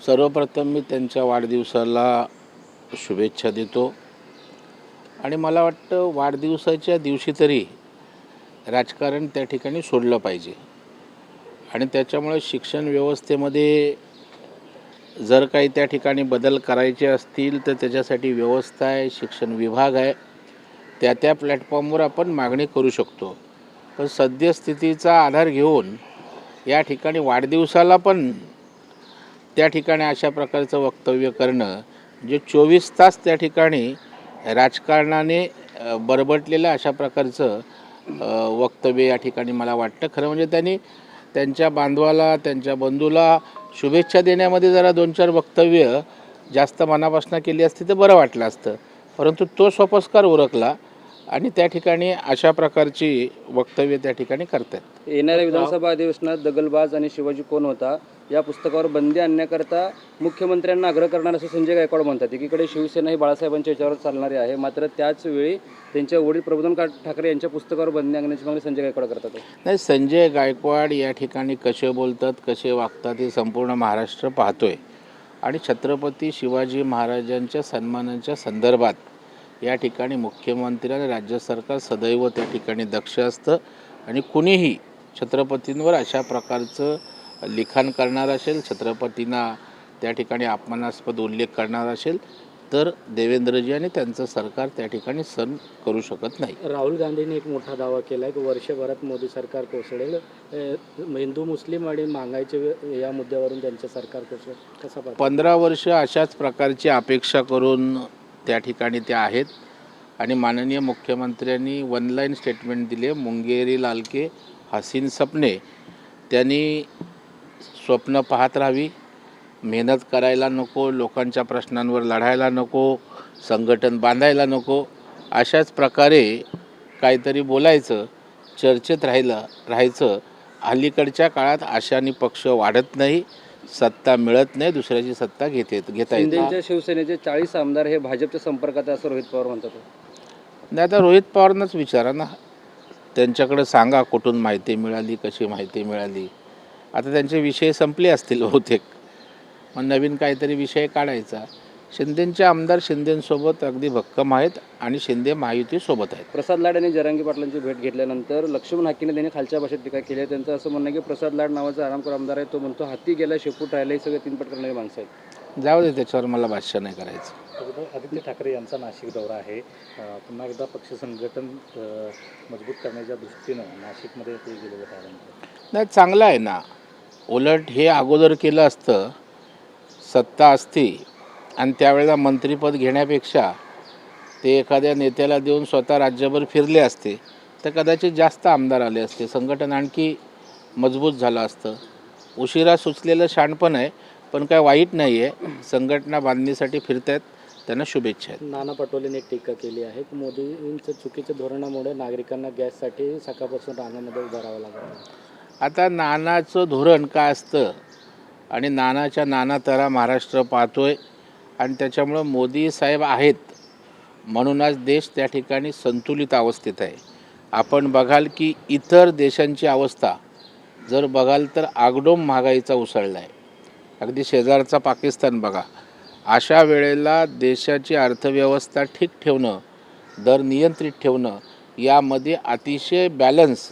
सर्वप्रथम मी त्यांच्या वाढदिवसाला शुभेच्छा देतो आणि मला वाटतं वाढदिवसाच्या दिवशी तरी राजकारण त्या ठिकाणी सोडलं पाहिजे आणि त्याच्यामुळे शिक्षण व्यवस्थेमध्ये जर काही त्या ठिकाणी बदल करायचे असतील तर त्याच्यासाठी व्यवस्था आहे, शिक्षण विभाग आहे, त्या प्लॅटफॉर्मवर आपण मागणी करू शकतो. पण सद्यस्थितीचा आधार घेऊन या ठिकाणी वाढदिवसाला पण त्या ठिकाणी अशा प्रकारचं वक्तव्य करणं जे 24 तास त्या ठिकाणी राजकारणाने बरबटलेलं अशा प्रकारचं वक्तव्य या ठिकाणी मला वाटतं. खरं म्हणजे त्यांनी त्यांच्या बांधवाला, त्यांच्या बंधूला शुभेच्छा देण्यामध्ये जरा 2-4 वक्तव्य जास्त मनापासून केली असती तर बरं वाटलं असतं, परंतु तो सोपस्कार उरकला आणि त्या ठिकाणी अशा प्रकारची वक्तव्य त्या ठिकाणी करतात. येणाऱ्या विधानसभा अधिवेशनात दगलबाज आणि शिवाजी कोण होता या पुस्तकावर बंदी आणण्याकरता मुख्यमंत्र्यांना आग्रह करणार असं संजय गायकवाड म्हणतात. एकीकडे शिवसेना ही बाळासाहेबांच्या विचारावर चालणारी आहे, मात्र त्याच वेळी त्यांच्या वडील प्रबोधन ठाकरे यांच्या पुस्तकावर बंदी आणण्याची मागणी संजय गायकवाड करतात. नाही, संजय गायकवाड या ठिकाणी कसे बोलतात, कसे वागतात हे संपूर्ण महाराष्ट्र पाहतोय आणि छत्रपती शिवाजी महाराजांच्या सन्मानाच्या संदर्भात या ठिकाणी मुख्यमंत्री आणि राज्य सरकार सदैव त्या ठिकाणी दक्ष असतं आणि कुणीही छत्रपतींवर अशा प्रकारचं लिखाण करणार असेल, छत्रपतींना त्या ठिकाणी अपमानास्पद उल्लेख करणार असेल तर देवेंद्रजी आणि त्यांचं सरकार त्या ठिकाणी सहन करू शकत नाही. राहुल गांधींनी एक मोठा दावा केला आहे की वर्षभरात मोदी सरकार कोसळेल. हिंदू मुस्लिम आणि महागाईच्या या मुद्द्यावरून त्यांचं सरकार कोसळेल कसा पाहता? 15 वर्ष अशाच प्रकारची अपेक्षा करून त्या ठिकाणी ते आहेत आणि माननीय मुख्यमंत्र्यांनी वन लाईन स्टेटमेंट दिले, मुंगेरी लालके हसीन सपने. त्यांनी स्वप्न पाहत राहावी, मेहनत करायला नको, लोकांच्या प्रश्नांवर लढायला नको, संघटन बांधायला नको, अशाच प्रकारे काहीतरी बोलायचं, चर्चेत राहायचं. अलीकडच्या काळात आशांनी पक्ष वाढत नाही, सत्ता मिळत नाही, दुसऱ्याची सत्ता घेता येते. शिंदेच्या शिवसेनेचे 40 आमदार हे भाजपच्या संपर्कात आहे असं रोहित पवार म्हणतात. नाही, आता रोहित पवारांनाच विचारा ना, त्यांच्याकडे सांगा कुठून माहिती मिळाली, कशी माहिती मिळाली. आता त्यांचे विषय संपले असतील बहुतेक, मग नवीन काहीतरी विषय काढायचा. शिंदेचे आमदार शिंदेंसोबत अगदी भक्कम आहेत आणि शिंदे महायुतीसोबत आहेत. प्रसाद लाड यांनी जरांगे पाटलांची भेट घेतल्यानंतर लक्ष्मण हाकेने त्यांनी खालच्या भाषेत टीका केली आहे. त्यांचं असं म्हणणं आहे की प्रसाद लाड नावाचा आरामखोर आमदार आहे, तो म्हणतो हाती गेला शेपूट राहिला, हे सगळे तीनपट करणारी माणसं आहेत. जाऊ दे, त्याच्यावर मला भाष्य नाही करायचं. आदित्य ठाकरे यांचा नाशिक दौरा आहे. पुन्हा एकदा पक्ष संघटन मजबूत करण्याच्या दृष्टीनं नाशिकमध्ये ते गेलेलं त्यानंतर नाही, चांगलं आहे ना. उलट हे अगोदर केलं असतं, सत्ता असती आणि त्यावेळेला मंत्रिपद घेण्यापेक्षा ते एखाद्या नेत्याला देऊन स्वतः राज्यभर फिरले असते तर कदाचित जास्त आमदार आले असते, संघटन आणखी मजबूत झालं असतं. उशिरा सुचलेलं शहाणपण आहे, पण काय वाईट नाही आहे. संघटना बांधणीसाठी फिरत आहेत, त्यांना शुभेच्छा आहेत. नाना पटोलेंनी एक टीका केली आहे की मोदींच्या चुकीच्या धोरणामुळे नागरिकांना गॅससाठी सकाळपासून रांगांमध्ये उभं राहावं लागतं. आता नानाचं धोरण काय असतं आणि नानाच्या नाना तरा महाराष्ट्र पाहतोय आणि त्याच्यामुळं मोदी साहेब आहेत म्हणून आज देश त्या ठिकाणी संतुलित अवस्थेत आहे. आपण बघाल की इतर देशांची अवस्था जर बघाल तर आगडोम महागाईचा उसळला आहे. अगदी शेजारचा पाकिस्तान बघा. अशा वेळेला देशाची अर्थव्यवस्था ठीक ठेवणं, दर नियंत्रित ठेवणं, यामध्ये अतिशय बॅलन्स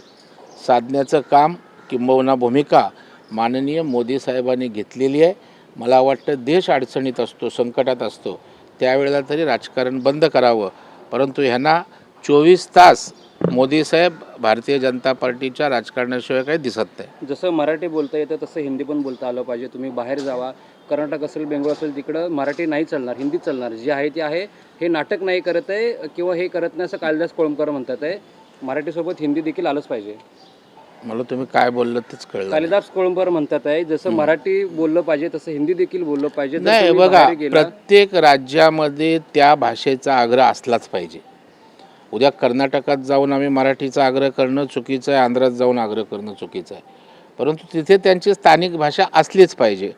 साधण्याचं काम किंबहुना भूमिका माननीय मोदी साहेबांनी घेतलेली आहे. मला वाटतं देश अडचणीत असतो, संकटात असतो, त्यावेळेला तरी राजकारण बंद करावं, परंतु ह्यांना 24 तास मोदी साहेब भारतीय जनता पार्टीच्या राजकारणाशिवाय काही दिसत नाही. जसं मराठी बोलता येतं तसं हिंदी पण बोलता आलं पाहिजे. तुम्ही बाहेर जावा, कर्नाटक असेल, बेंगळूर असेल, तिकडं मराठी नाही चालणार, हिंदी चालणार. जे आहे ते आहे. हे नाटक नाही करत आहे किंवा हे करत नाही असं कालिदास कोळंबकर म्हणतात आहे. मराठीसोबत हिंदी देखील आलंच पाहिजे. मला तुम्ही काय बोललं तेच कळलं. कालिदास कोळंबकर म्हणतात आहे जसं मराठी बोललं पाहिजे तसं हिंदी देखील बोललं पाहिजे. नाही, बघा, प्रत्येक राज्यामध्ये त्या भाषेचा आग्रह असलाच पाहिजे. उद्या कर्नाटकात जाऊन आम्ही मराठीचा आग्रह करणं चुकीचं आहे, आंध्रात जाऊन आग्रह करणं चुकीचं आहे, परंतु तिथे त्यांची स्थानिक भाषा असलीच पाहिजे.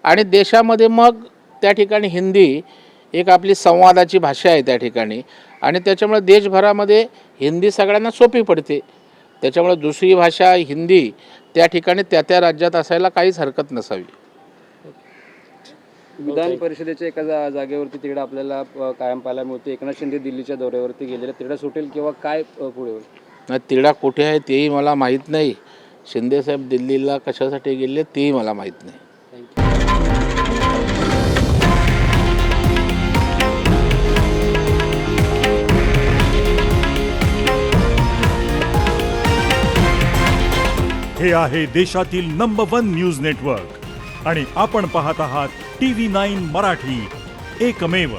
आणि देशामध्ये मग त्या ठिकाणी हिंदी एक आपली संवादाची भाषा आहे त्या ठिकाणी आणि त्याच्यामुळे देशभरामध्ये हिंदी सगळ्यांना सोपी पडते. त्याच्यामुळे दुसरी भाषा हिंदी त्या ठिकाणी त्या राज्यात असायला काहीच हरकत नसावी. विधान परिषदेच्या एका जागेवरती तिकडे आपल्याला कायम पाहायला मिळते. एकनाथ शिंदे दिल्लीच्या दौऱ्यावरती गेलेले, तिकडे सुटेल किंवा काय पुढे होईल? नाही, तिढा कुठे आहे तेही मला माहीत नाही. शिंदेसाहेब दिल्लीला कशासाठी गेले तेही मला माहीत नाही. हे आहे देशातील नंबर 1 न्यूज नेटवर्क आणि आपण पाहत आहात TV9 मराठी, एकमेव.